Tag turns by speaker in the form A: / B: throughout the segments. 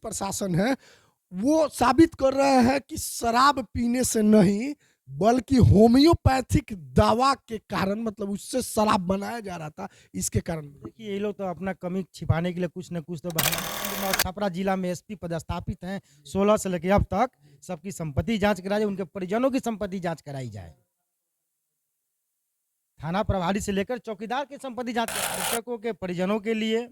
A: प्रशासन है वो साबित कर रहे हैं कि शराब पीने से नहीं बल्कि होम्योपैथिक दवा के कारण, मतलब उससे शराब बनाया जा रहा था, इसके कारण।
B: देखिए ये लोग तो अपना कमी छिपाने के लिए कुछ न कुछ तो बहाना। और छपरा जिला में एसपी पदस्थापित हैं, 16 से लेकर अब तक सबकी संपत्ति जांच कराई जाए, उनके परिजनों की संपत्ति जांच कराई जाए। थाना प्रभारी से लेकर चौकीदार की संपत्ति जांच, मृतकों के परिजनों के लिए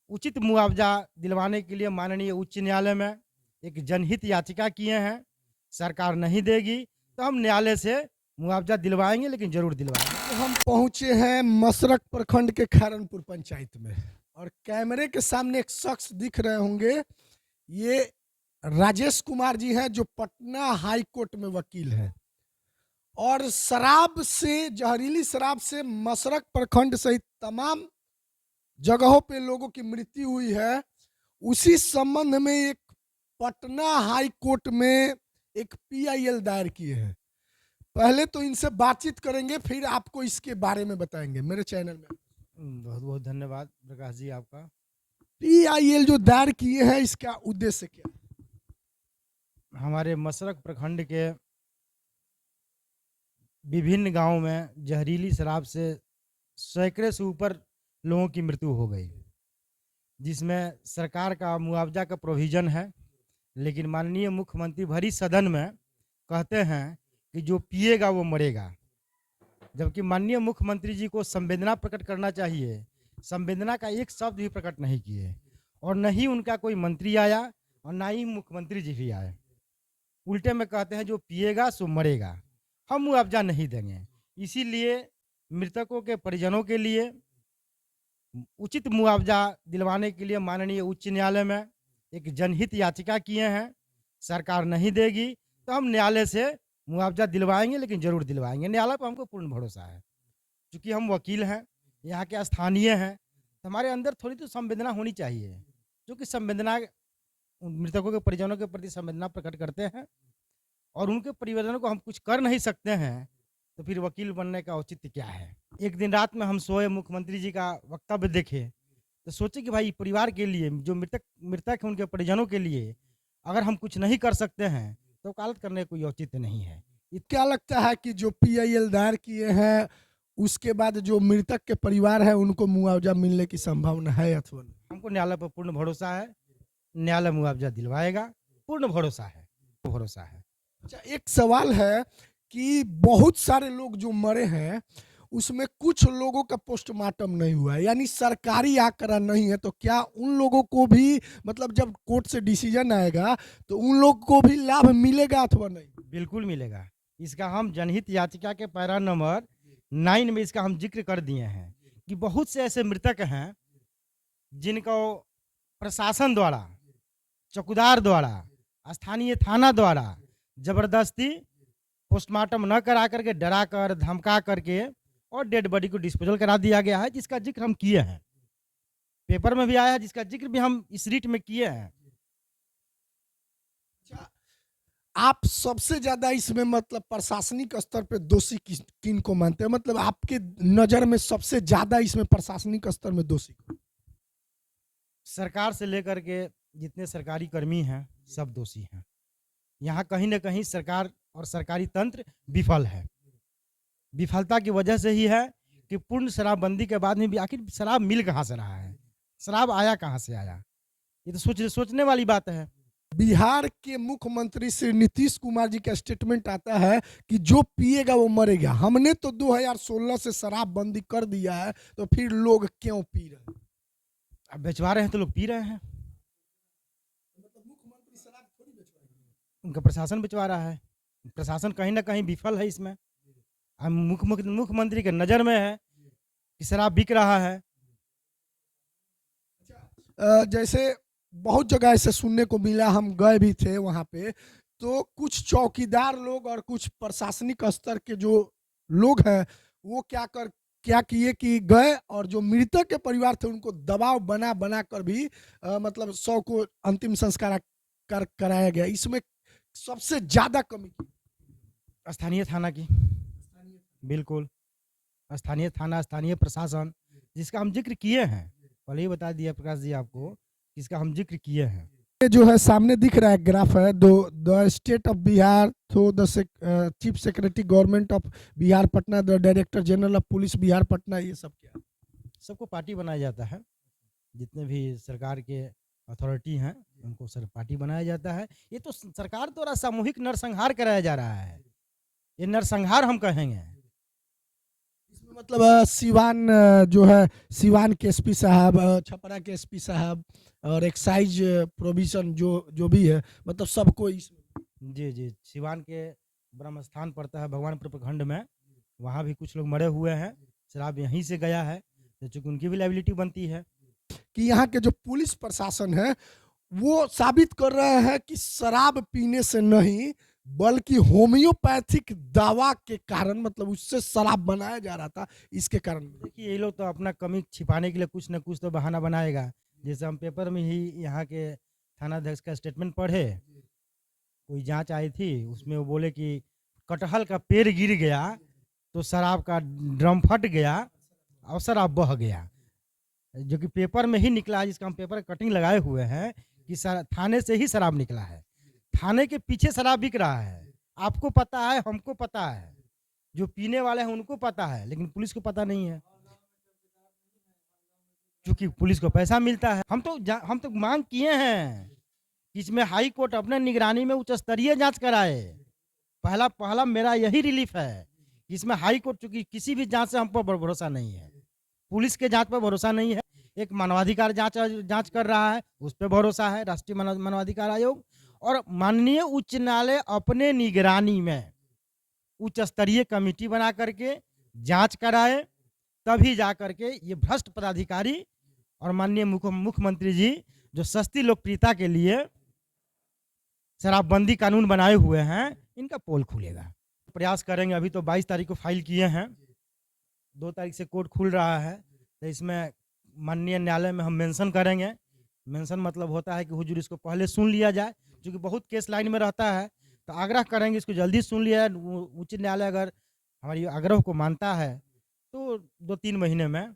B: उचित मुआवजा दिलवाने के लिए माननीय उच्च न्यायालय में एक जनहित याचिका किए हैं। सरकार नहीं देगी तो हम न्यायालय से मुआवजा दिलवाएंगे, लेकिन जरूर दिलवाएंगे।
A: तो हम पहुंचे हैं मसरक प्रखंड के खैरनपुर पंचायत में और कैमरे के सामने एक शख्स दिख रहे होंगे, ये राजेश कुमार जी हैं जो पटना हाई कोर्ट में वकील हैं। और शराब से, जहरीली शराब से मसरक प्रखंड सहित तमाम जगहों पे लोगों की मृत्यु हुई है। उसी संबंध में एक पटना हाई कोर्ट में एक पीआईएल दायर किए हैं। पहले तो इनसे बातचीत करेंगे, फिर आपको इसके बारे में बताएंगे मेरे चैनल में।
B: बहुत बहुत धन्यवाद प्रकाश जी आपका।
A: पीआईएल जो दायर किए हैं, इसका उद्देश्य क्या है?
B: हमारे मसरक प्रखंड के विभिन्न गांवों में जहरीली शराब से सैकड़े से ऊपर लोगों की मृत्यु हो गई, जिसमें सरकार का मुआवजा का प्रोविज़न है, लेकिन माननीय मुख्यमंत्री भरी सदन में कहते हैं कि जो पिएगा वो मरेगा। जबकि माननीय मुख्यमंत्री जी को संवेदना प्रकट करना चाहिए, संवेदना का एक शब्द भी प्रकट नहीं किए, और न ही उनका कोई मंत्री आया और ना ही मुख्यमंत्री जी भी आए। उल्टे में कहते हैं जो पिएगा सो मरेगा, हम मुआवजा नहीं देंगे। इसीलिए मृतकों के परिजनों के लिए उचित मुआवजा दिलवाने के लिए माननीय उच्च न्यायालय में एक जनहित याचिका किए हैं। सरकार नहीं देगी तो हम न्यायालय से मुआवजा दिलवाएंगे, लेकिन जरूर दिलवाएंगे। न्यायालय पर हमको पूर्ण भरोसा है, क्योंकि हम वकील हैं, यहाँ के स्थानीय हैं, तो हमारे अंदर थोड़ी तो संवेदना होनी चाहिए। जो कि संवेदना मृतकों के परिजनों के प्रति संवेदना प्रकट करते हैं, और उनके परिजनों को हम कुछ कर नहीं सकते हैं, तो फिर वकील बनने का औचित्य क्या है। एक दिन रात में हम सोए, मुख्यमंत्री जी का वक्तव्य देखे, तो सोचे कि भाई परिवार के लिए, जो मृतक हैं उनके परिजनों के लिए अगर हम कुछ नहीं कर सकते हैं तो वकालत करने का कोई औचित्य नहीं है।
A: क्या लगता है कि जो पीआईएल दायर किए हैं उसके बाद जो मृतक के परिवार है उनको मुआवजा मिलने की संभावना है अथवा नहीं?
B: हमको न्यायालय पर पूर्ण भरोसा है, न्यायालय मुआवजा दिलवाएगा, पूर्ण भरोसा है, भरोसा है।
A: अच्छा, एक सवाल है कि बहुत सारे लोग जो मरे हैं उसमें कुछ लोगों का पोस्टमार्टम नहीं हुआ है, यानी सरकारी आंकड़ा नहीं है, तो क्या उन लोगों को भी, मतलब जब कोर्ट से डिसीजन आएगा तो उन लोग को भी लाभ मिलेगा अथवा नहीं?
B: बिल्कुल मिलेगा। इसका हम जनहित याचिका के पैरा नंबर 9 में इसका हम जिक्र कर दिए हैं कि बहुत से ऐसे मृतक हैं जिनको प्रशासन द्वारा, चौकीदार द्वारा, स्थानीय थाना द्वारा जबरदस्ती पोस्टमार्टम न करा करके, डरा कर, धमका करके और डेड बॉडी को डिस्पोजल करा दिया गया है, जिसका जिक्र हम किए हैं, पेपर में भी आया है, जिसका जिक्र भी हम इस रीट में किए हैं।
A: आप सबसे ज्यादा इसमें, मतलब प्रशासनिक स्तर पे दोषी किन को मानते हैं? मतलब आपके नजर में सबसे ज्यादा इसमें प्रशासनिक स्तर में दोषी कौन?
B: सरकार से लेकर के जितने सरकारी कर्मी हैं सब दोषी हैं। यहाँ कहीं ना कहीं सरकार और सरकारी तंत्र विफल है। विफलता की वजह से ही है कि पूर्ण शराबबंदी के बाद में भी आखिर शराब मिल कहाँ से रहा है, शराब आया कहाँ से आया, ये तो सोचने वाली बात है।
A: बिहार के मुख्यमंत्री श्री नीतीश कुमार जी का स्टेटमेंट आता है कि जो पिएगा वो मरेगा। हमने तो 2016 से शराबबंदी कर दिया है, तो फिर लोग क्यों पी रहे हैं?
B: अब बेचवा रहे हैं तो लोग पी रहे हैं।
A: मुख्यमंत्री शराब थोड़ी बेचवा रहे हैं,
B: उनका प्रशासन बेचवा रहा है। प्रशासन कहीं ना कहीं विफल है इसमें। अब मुख्यमंत्री के नज़र में है कि शराब बिक रहा है।
A: जैसे बहुत जगह ऐसे सुनने को मिला, हम गए भी थे वहां पे, तो कुछ चौकीदार लोग और कुछ प्रशासनिक स्तर के जो लोग हैं वो क्या किए कि गए और जो मृतक के परिवार थे उनको दबाव बना बना कर भी मतलब 100 को अंतिम संस्कार कराया गया। इसमें सबसे ज्यादा कमी
B: स्थानीय थाना की, बिल्कुल स्थानीय थाना, स्थानीय प्रशासन, जिसका हम जिक्र किए हैं। पहले ही बता दिया प्रकाश जी आपको कि इसका हम जिक्र किए हैं।
A: ये जो है सामने दिख रहा है ग्राफ है, the state of Bihar through the chief secretary government of Bihar Patna, the director general of police Bihar Patna, ये सब क्या?
B: सबको पार्टी बनाया जाता है, जितने भी सरकार के अथॉरिटी हैं उनको सर पार्टी बनाया जाता है। ये तो सरकार द्वारा सामूहिक नरसंहार कराया जा रहा है, ये नरसंहार हम कहेंगे।
A: इसमें मतलब सिवान जो है, सिवान के एसपी साहब, छपरा के एसपी साहब और एक्साइज प्रोविजन जो भी है, मतलब सबको इसमें।
B: जी जी, सिवान के ब्रह्म स्थान पड़ता है भगवानपुर प्रखंड में, वहाँ भी कुछ लोग मरे हुए हैं, शराब यहीं से गया है, तो चूँकि उनकी भी लाइबिलिटी बनती है।
A: कि यहाँ के जो पुलिस प्रशासन है वो साबित कर रहे हैं कि शराब पीने से नहीं बल्कि होम्योपैथिक दवा के कारण, मतलब उससे शराब बनाया जा रहा था, इसके कारण।
B: देखिए ये लोग तो अपना कमी छिपाने के लिए कुछ ना कुछ तो बहाना बनाएगा। जैसे हम पेपर में ही यहाँ के थानाध्यक्ष का स्टेटमेंट पढ़े, कोई जांच आई थी, उसमें वो बोले कि कटहल का पेड़ गिर गया तो शराब का ड्रम फट गया और शराब बह गया, जो कि पेपर में ही निकला है, जिसका हम पेपर कटिंग लगाए हुए हैं कि थाने से ही शराब निकला है। थाने के पीछे शराब बिक रहा है, आपको पता है, हमको पता है, जो पीने वाले हैं उनको पता है, लेकिन पुलिस को पता नहीं है, क्योंकि पुलिस को पैसा मिलता है। हम तो मांग किए हैं कि इसमें हाई कोर्ट अपने निगरानी में उच्च स्तरीय जांच कराए। पहला मेरा यही रिलीफ है कि इसमें हाई कोर्ट, चूंकि किसी भी जांच से हम पर भरोसा नहीं है, पुलिस के जांच पर भरोसा नहीं है, एक मानवाधिकार जांच कर रहा है, उस पर भरोसा है, राष्ट्रीय मानवाधिकार आयोग, और माननीय उच्च न्यायालय अपने निगरानी में उच्च स्तरीय कमेटी बना करके जांच कराए, तभी जा करके ये भ्रष्ट पदाधिकारी और माननीय मुख्यमंत्री जी जो सस्ती लोकप्रियता के लिए शराबबंदी कानून बनाए हुए हैं, इनका पोल खुलेगा। प्रयास करेंगे। अभी तो 22 तारीख को फाइल किए हैं, 2 तारीख से कोर्ट खुल रहा है, तो इसमें माननीय न्यायालय में हम मेंशन करेंगे। मेंशन मतलब होता है कि हुजूर इसको पहले सुन लिया जाए, क्योंकि बहुत केस लाइन में रहता है, तो आग्रह करेंगे इसको जल्दी सुन लिया जाए। उच्च न्यायालय अगर हमारी आग्रह को मानता है तो 2-3 महीने में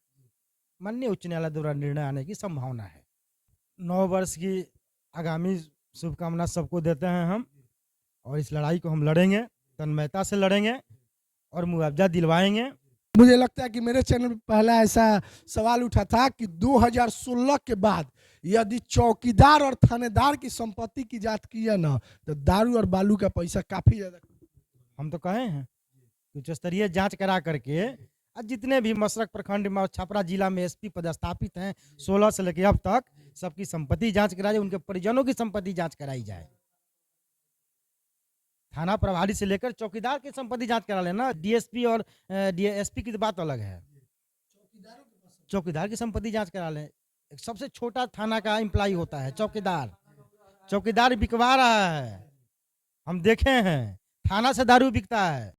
B: माननीय उच्च न्यायालय द्वारा निर्णय आने की संभावना है। 9 वर्ष की आगामी शुभकामना सबको देते हैं हम, और इस लड़ाई को हम लड़ेंगे, तन्मयता से लड़ेंगे और मुआवजा दिलवाएंगे।
A: मुझे लगता है कि मेरे चैनल पर पहला ऐसा सवाल उठा था कि 2016 के बाद यदि चौकीदार और थानेदार की संपत्ति की जांच की है ना, तो दारू और बालू का पैसा काफी ज्यादा।
B: हम तो कहे हैं कि उच्च स्तरीय जांच करा करके जितने भी मसरक प्रखंड में और छपरा जिला में एसपी पदस्थापित हैं 16 से लेकर अब तक, सबकी संपत्ति जांच कराई जाए, उनके परिजनों की संपत्ति जांच कराई जाए। थाना प्रभारी से लेकर चौकीदार की संपत्ति जांच करा लेना। डीएसपी और डीएसपी की बात अलग है, चौकीदार की संपत्ति जांच करा लें। एक सबसे छोटा थाना का एम्प्लॉय होता है चौकीदार, चौकीदार बिकवा रहा है, हम देखे हैं, थाना से दारू बिकता है।